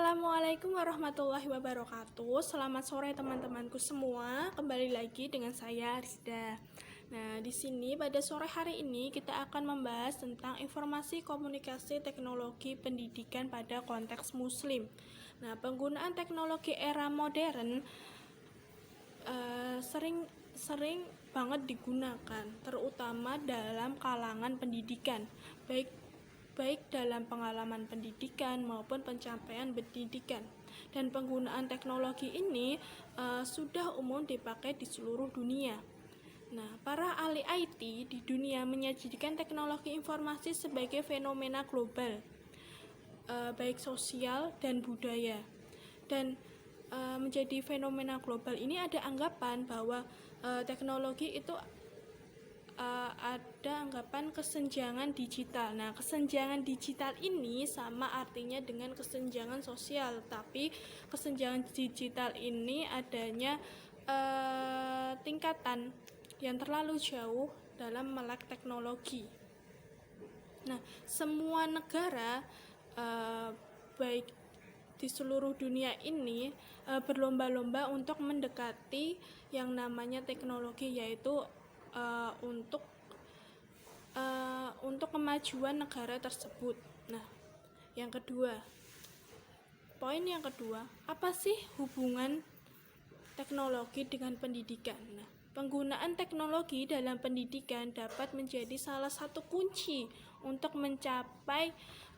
Assalamualaikum warahmatullahi wabarakatuh. Selamat sore teman-temanku semua. Kembali lagi dengan saya Rizda. Nah, di sini pada sore hari ini kita akan membahas tentang informasi komunikasi teknologi pendidikan pada konteks muslim. Nah, penggunaan teknologi era modern sering banget digunakan, terutama dalam kalangan pendidikan, baik dalam pengalaman pendidikan maupun pencapaian pendidikan. Dan penggunaan teknologi ini sudah umum dipakai di seluruh dunia. Nah, para ahli IT di dunia menyajikan teknologi informasi sebagai fenomena global, baik sosial dan budaya. Dan menjadi fenomena global ini ada anggapan bahwa teknologi itu ada anggapan kesenjangan digital. Nah, kesenjangan digital ini sama artinya dengan kesenjangan sosial, tapi kesenjangan digital ini adanya tingkatan yang terlalu jauh dalam melek teknologi. Nah, semua negara baik di seluruh dunia ini berlomba-lomba untuk mendekati yang namanya teknologi, yaitu untuk kemajuan negara tersebut. Nah, poin yang kedua, apa sih hubungan teknologi dengan pendidikan? Nah, penggunaan teknologi dalam pendidikan dapat menjadi salah satu kunci untuk mencapai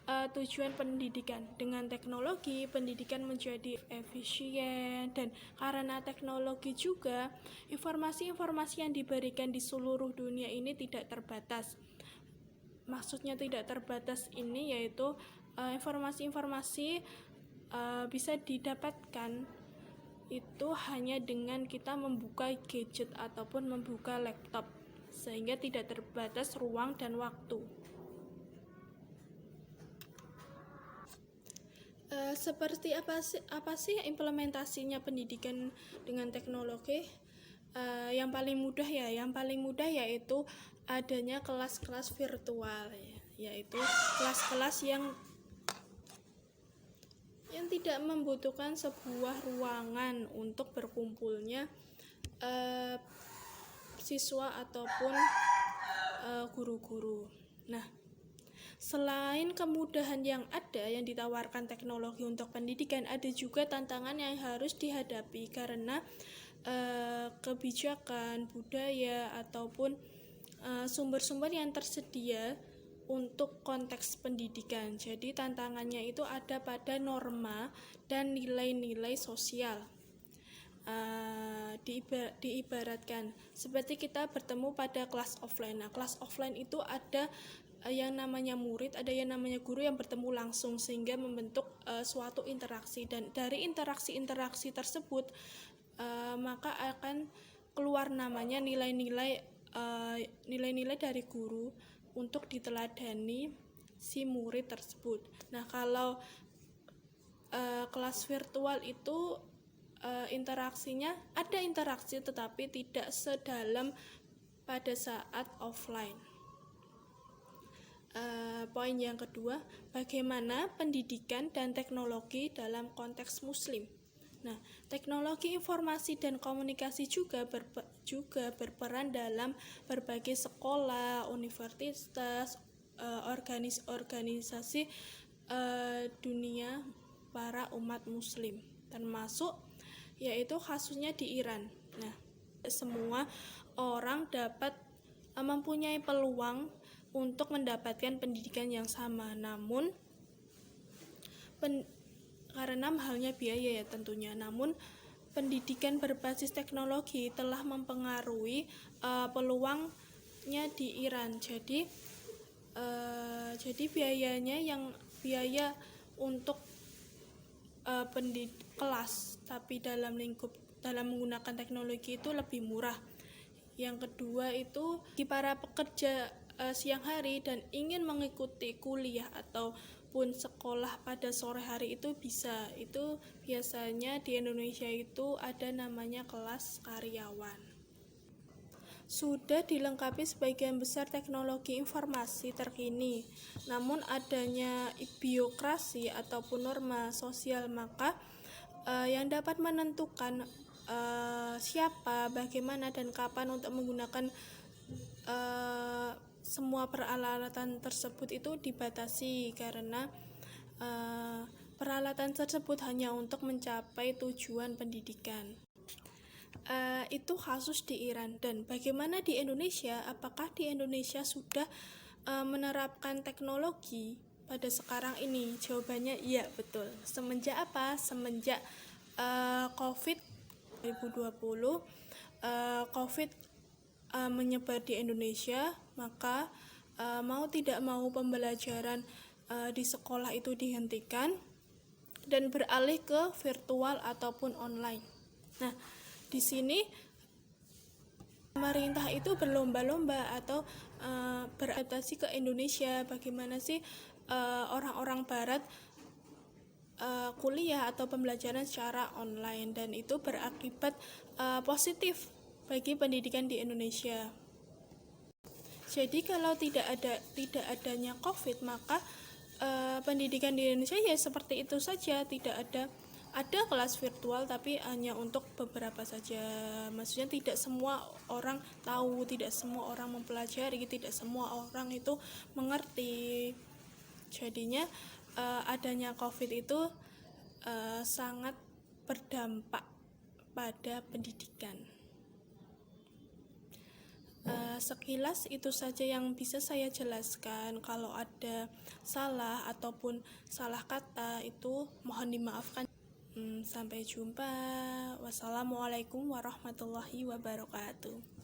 tujuan pendidikan. Dengan teknologi, pendidikan menjadi efisien, dan karena teknologi juga, informasi-informasi yang diberikan di seluruh dunia ini tidak terbatas. Maksudnya tidak terbatas ini yaitu informasi-informasi bisa didapatkan itu hanya dengan kita membuka gadget ataupun membuka laptop, sehingga tidak terbatas ruang dan waktu. Seperti apa sih implementasinya pendidikan dengan teknologi? Yang paling mudah yaitu adanya kelas-kelas virtual, yaitu kelas-kelas yang tidak membutuhkan sebuah ruangan untuk berkumpulnya siswa ataupun guru-guru. Nah, selain kemudahan yang ditawarkan teknologi untuk pendidikan, ada juga tantangan yang harus dihadapi karena kebijakan, budaya, ataupun sumber-sumber yang tersedia untuk konteks pendidikan. Jadi tantangannya itu ada pada norma dan nilai-nilai sosial. Diibaratkan seperti kita bertemu pada kelas offline. Nah, kelas offline itu ada yang namanya murid, ada yang namanya guru yang bertemu langsung, sehingga membentuk suatu interaksi, dan dari interaksi tersebut maka akan keluar namanya nilai-nilai dari guru untuk diteladani si murid tersebut. Nah, kalau kelas virtual itu interaksinya ada interaksi tetapi tidak sedalam pada saat offline. Poin yang kedua, bagaimana pendidikan dan teknologi dalam konteks muslim. Nah, teknologi informasi dan komunikasi juga berperan dalam berbagai sekolah, universitas, organisasi dunia para umat muslim, termasuk yaitu kasusnya di Iran. Nah, semua orang dapat mempunyai peluang untuk mendapatkan pendidikan yang sama, namun karena mahalnya biaya tentunya. Namun pendidikan berbasis teknologi telah mempengaruhi peluangnya di Iran. Jadi biaya untuk kelas tapi dalam menggunakan teknologi itu lebih murah. Yang kedua itu di para pekerja siang hari dan ingin mengikuti kuliah ataupun sekolah pada sore hari itu bisa. Itu biasanya di Indonesia itu ada namanya kelas karyawan. sudah dilengkapi sebagian besar teknologi informasi terkini. Namun adanya biokrasi ataupun norma sosial maka yang dapat menentukan siapa, bagaimana, dan kapan untuk menggunakan semua peralatan tersebut itu dibatasi karena peralatan tersebut hanya untuk mencapai tujuan pendidikan. Itu kasus di Iran. Dan bagaimana di Indonesia? Apakah di Indonesia sudah menerapkan teknologi pada sekarang ini? Jawabannya iya, betul. Semenjak apa? Semenjak COVID 2020, COVID menyebar di Indonesia, maka mau tidak mau pembelajaran di sekolah itu dihentikan dan beralih ke virtual ataupun online. Nah, di sini pemerintah itu berlomba-lomba atau beradaptasi ke Indonesia. Bagaimana sih orang-orang Barat kuliah atau pembelajaran secara online, dan itu berakibat positif bagi pendidikan di Indonesia. Jadi kalau tidak adanya COVID, maka pendidikan di Indonesia ya seperti itu saja, tidak ada kelas virtual tapi hanya untuk beberapa saja. Maksudnya tidak semua orang tahu, tidak semua orang mempelajari, tidak semua orang itu mengerti. Jadinya adanya COVID itu sangat berdampak pada pendidikan. Sekilas itu saja yang bisa saya jelaskan. Kalau ada salah ataupun salah kata itu mohon dimaafkan. Sampai jumpa. Wassalamualaikum warahmatullahi wabarakatuh.